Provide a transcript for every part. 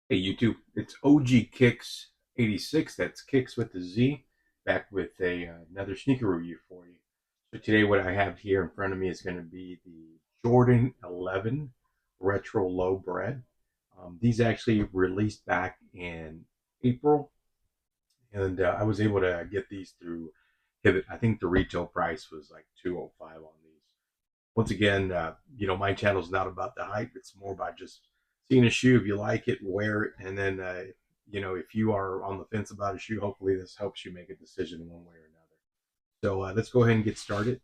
Hey YouTube, it's OG Kicks 86. That's Kicks with the Z, back with another sneaker review for you. So today, what I have here in front of me is going to be the Jordan 11 Retro Low Bred. These actually released back in April, and I was able to get these through Pivot. I think the retail price was like 205 on these. Once again, my channel is not about the hype. It's more about just seeing a shoe. If you like it, wear it. And then, if you are on the fence about a shoe, hopefully this helps you make a decision one way or another. So let's go ahead and get started.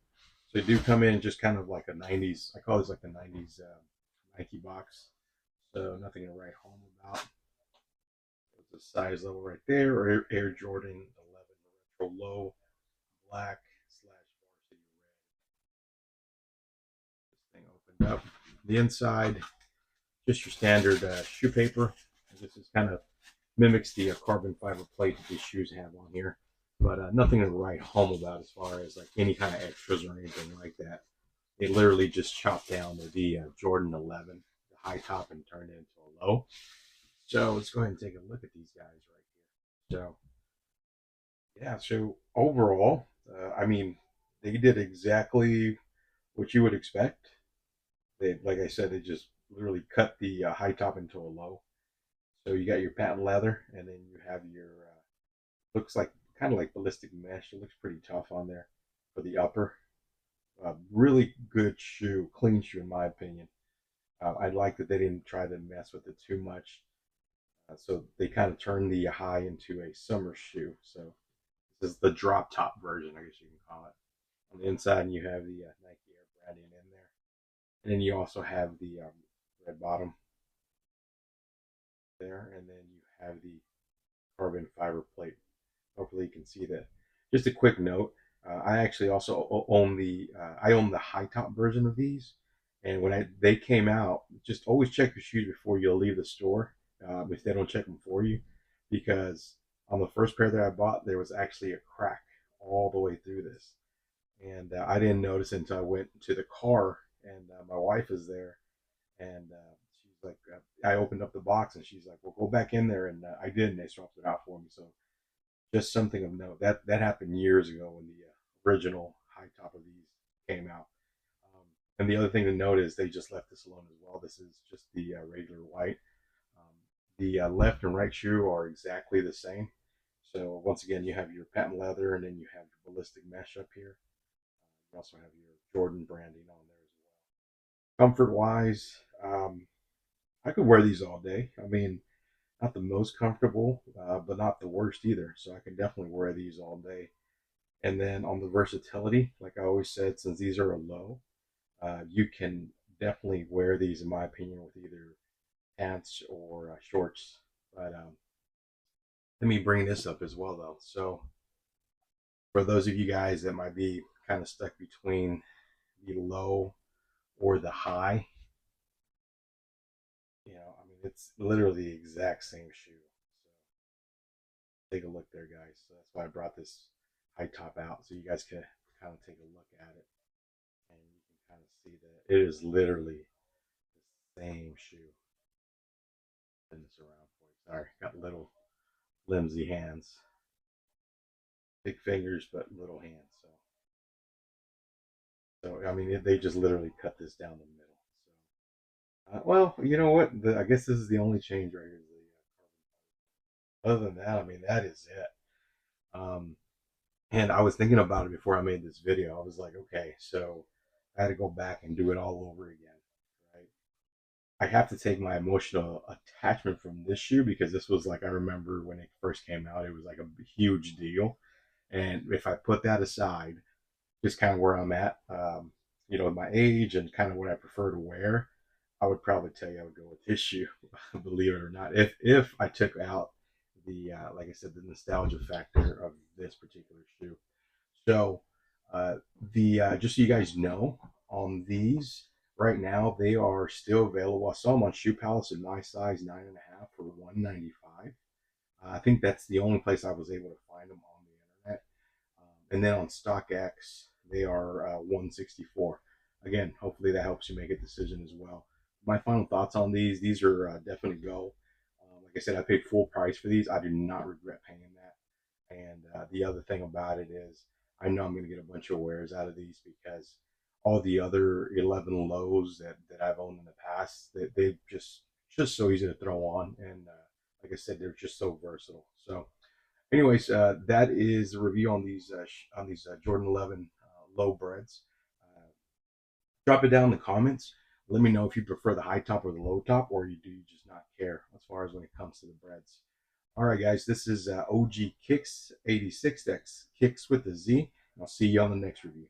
So they do come in just kind of like a 90s, I call this like the 90s Nike box. So nothing to write home about. It's a size level right there, or Air Jordan 11 Retro Low Black slash varsity red. This thing opened up. The inside, just your standard shoe paper. This is kind of mimics the carbon fiber plate that these shoes have on here, but nothing to write home about as far as like any kind of extras or anything like that. They literally just chopped down the Jordan 11, the high top, and turned it into a low. So let's go ahead and take a look at these guys right here. So yeah, so overall, they did exactly what you would expect. They, like I said, they just literally cut the high top into a low. So you got your patent leather, and then you have your looks like kind of like ballistic mesh. It looks pretty tough on there for the upper. Really good shoe, clean shoe in my opinion. I like that they didn't try to mess with it too much. So they kind of turned the high into a summer shoe. So this is the drop top version, I guess you can call it. On the inside, you have the Nike Air branding in there, and then you also have the red bottom there, and then you have the carbon fiber plate. Hopefully, you can see that. Just a quick note: I actually also own the high top version of these, and when they came out, just always check your shoes before you leave the store if they don't check them for you, because on the first pair that I bought, there was actually a crack all the way through this, and I didn't notice until I went to the car, and my wife is there, and she's like, I opened up the box, and she's like, "Well, go back in there," and I did, and they swapped it out for me. So just something of note that happened years ago when the original high top of these came out. And the other thing to note is they just left this alone as well. This is just the regular white. Um, the left and right shoe are exactly the same. So once again, you have your patent leather, and then you have your ballistic mesh up here. You also have your Jordan branding on there as well. Comfort wise, I could wear these all day. I mean, not the most comfortable, but not the worst either. So I can definitely wear these all day. And then on the versatility, like I always said, since these are a low, you can definitely wear these, in my opinion, with either pants or shorts. But let me bring this up as well, though. So for those of you guys that might be kind of stuck between the low or the high, I mean, it's literally the exact same shoe. So take a look there, guys. So that's why I brought this high top out, so you guys can kind of take a look at it, and you can kind of see that it is literally the same shoe. Spin this around for you. Sorry, got little flimsy hands, big fingers, but little hands. So I mean, they just literally cut this down the middle. So, well, you know what? I guess this is the only change right here. Other than that, I mean, that is it. And I was thinking about it before I made this video. I was like, okay, so I had to go back and do it all over again, right? I have to take my emotional attachment from this shoe because this was like, I remember when it first came out, it was like a huge deal. And if I put that aside, just kind of where I'm at, my age and kind of what I prefer to wear, I would probably tell you I would go with this shoe, believe it or not. If I took out the like I said, the nostalgia factor of this particular shoe. So the just so you guys know, on these right now they are still available. I saw them on Shoe Palace in my size 9.5 for 195. I think that's the only place I was able to find them on the internet. And then on StockX, they are 164. Again, hopefully that helps you make a decision as well. My final thoughts on these are definitely go. Like Like I said, I paid full price for these. I do not regret paying that. And the other thing about it is, I know I'm going to get a bunch of wears out of these because all the other 11 lows that I've owned in the past, they just so easy to throw on, and like I said, they're just so versatile. So, anyways, that is the review on these Jordan 11 low breads. Uh, Drop it down in the comments. Let me know if you prefer the high top or the low top, or do you just not care as far as when it comes to the breads. All right, guys, this is OG Kicks 86. That's Kicks with a Z. I'll see you on the next review.